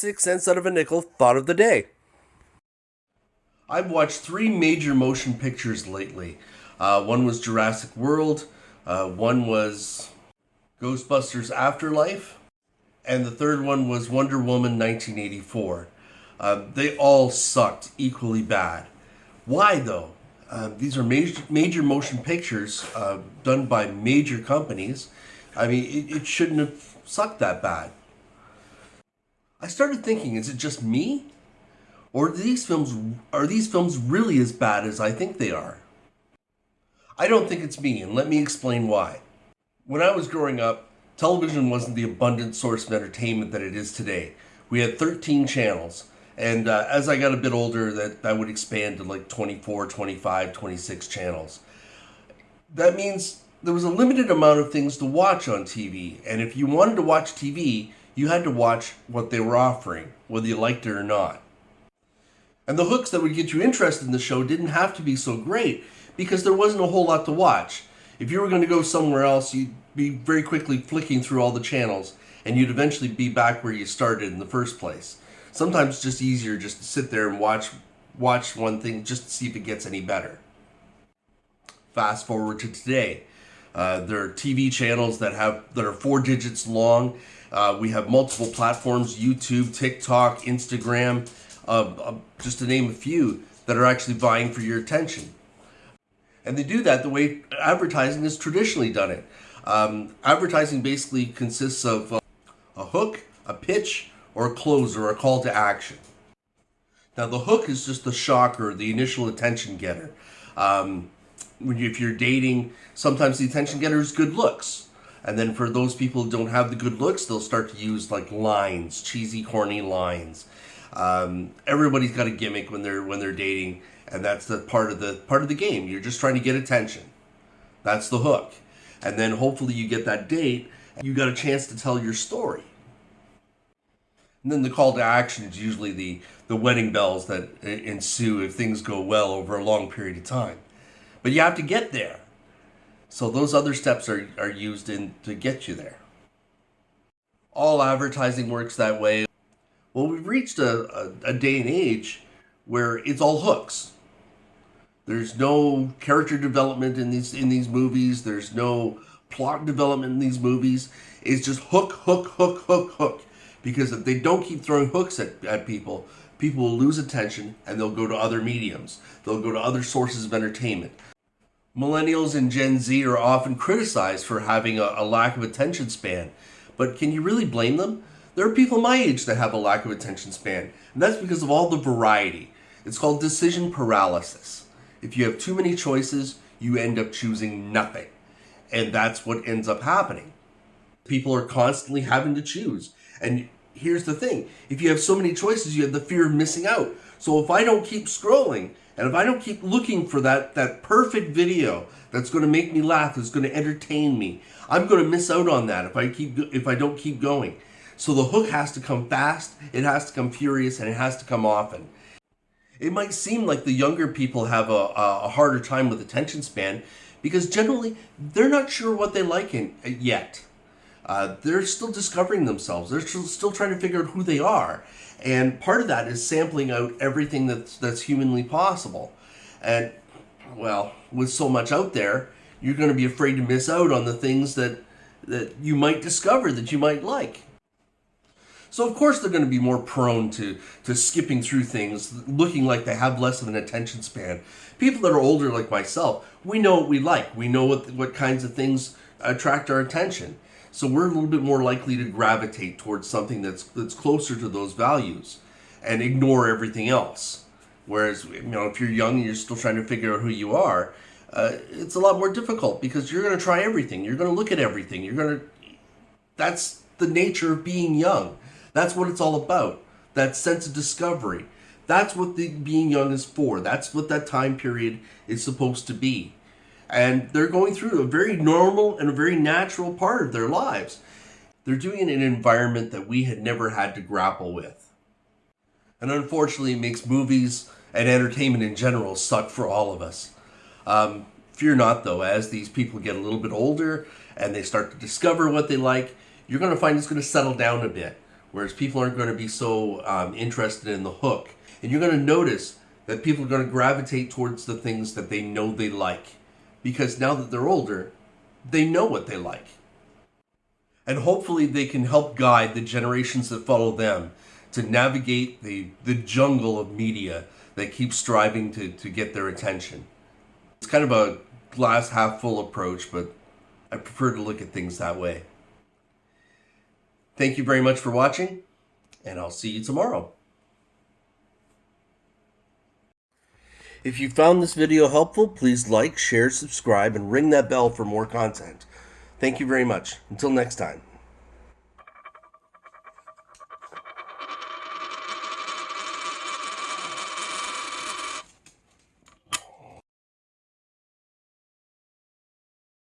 6 cents out of a nickel thought of the day. I've watched 3 major motion pictures lately. One was Jurassic World, one was Ghostbusters Afterlife, and the third one was Wonder Woman 1984. They all sucked equally bad. Why though? These are major motion pictures done by major companies. I mean, it shouldn't have sucked that bad. I started thinking, is it just me? Or are these films really as bad as I think they are? I don't think it's me, and let me explain why. When I was growing up, television wasn't the abundant source of entertainment that it is today. We had 13 channels, and as I got a bit older, that would expand to like 24, 25, 26 channels. That means there was a limited amount of things to watch on TV, and if you wanted to watch TV, you had to watch what they were offering, whether you liked it or not. And the hooks that would get you interested in the show didn't have to be so great because there wasn't a whole lot to watch. If you were going to go somewhere else, you'd be very quickly flicking through all the channels and you'd eventually be back where you started in the first place. Sometimes it's just easier just to sit there and watch one thing just to see if it gets any better. Fast forward to today. There are TV channels that are 4 digits long. We have multiple platforms, YouTube, TikTok, Instagram, just to name a few, that are actually vying for your attention. And they do that the way advertising has traditionally done it. Advertising basically consists of a hook, a pitch, or a close, or a call to action. Now the hook is just the shocker, the initial attention getter. If you're dating, sometimes the attention getter is good looks. And then for those people who don't have the good looks, they'll start to use like lines, cheesy, corny lines. Everybody's got a gimmick when they're dating, and that's the part of the game. You're just trying to get attention. That's the hook. And then hopefully you get that date, you got a chance to tell your story. And then the call to action is usually the wedding bells that ensue if things go well over a long period of time. But you have to get there. So those other steps are used to get you there. All advertising works that way. Well, we've reached a day and age where it's all hooks. There's no character development in these movies. There's no plot development in these movies. It's just hook, hook, hook, hook, hook. Because if they don't keep throwing hooks at people, people will lose attention and they'll go to other mediums. They'll go to other sources of entertainment. Millennials and Gen Z are often criticized for having a lack of attention span. But can you really blame them? There are people my age that have a lack of attention span, and that's because of all the variety. It's called decision paralysis. If you have too many choices, you end up choosing nothing. And that's what ends up happening. People are constantly having to choose. And here's the thing. If you have so many choices, you have the fear of missing out. So if I don't keep scrolling, and if I don't keep looking for that perfect video that's going to make me laugh, that's going to entertain me, I'm going to miss out on that if I don't keep going. So the hook has to come fast, it has to come furious, and it has to come often. It might seem like the younger people have a harder time with attention span because generally they're not sure what they like yet. They're still discovering themselves. They're still trying to figure out who they are. And part of that is sampling out everything that's humanly possible. And, well, with so much out there, you're going to be afraid to miss out on the things that you might discover, that you might like. So of course they're going to be more prone to skipping through things, looking like they have less of an attention span. People that are older like myself, we know what we like. We know what kinds of things attract our attention. So we're a little bit more likely to gravitate towards something that's closer to those values and ignore everything else. Whereas, if you're young and you're still trying to figure out who you are, it's a lot more difficult because you're going to try everything. You're going to look at everything. That's the nature of being young. That's what it's all about. That sense of discovery. That's what being young is for. That's what that time period is supposed to be. And they're going through a very normal and a very natural part of their lives. They're doing it in an environment that we had never had to grapple with. And unfortunately, it makes movies and entertainment in general suck for all of us. Fear not, though, as these people get a little bit older and they start to discover what they like, you're going to find it's going to settle down a bit. whereas people aren't going to be so interested in the hook. And you're going to notice that people are going to gravitate towards the things that they know they like, because now that they're older, they know what they like. And hopefully they can help guide the generations that follow them to navigate the jungle of media that keeps striving to get their attention. It's kind of a glass half full approach, but I prefer to look at things that way. Thank you very much for watching, and I'll see you tomorrow. If you found this video helpful, please like, share, subscribe, and ring that bell for more content. Thank you very much. Until next time.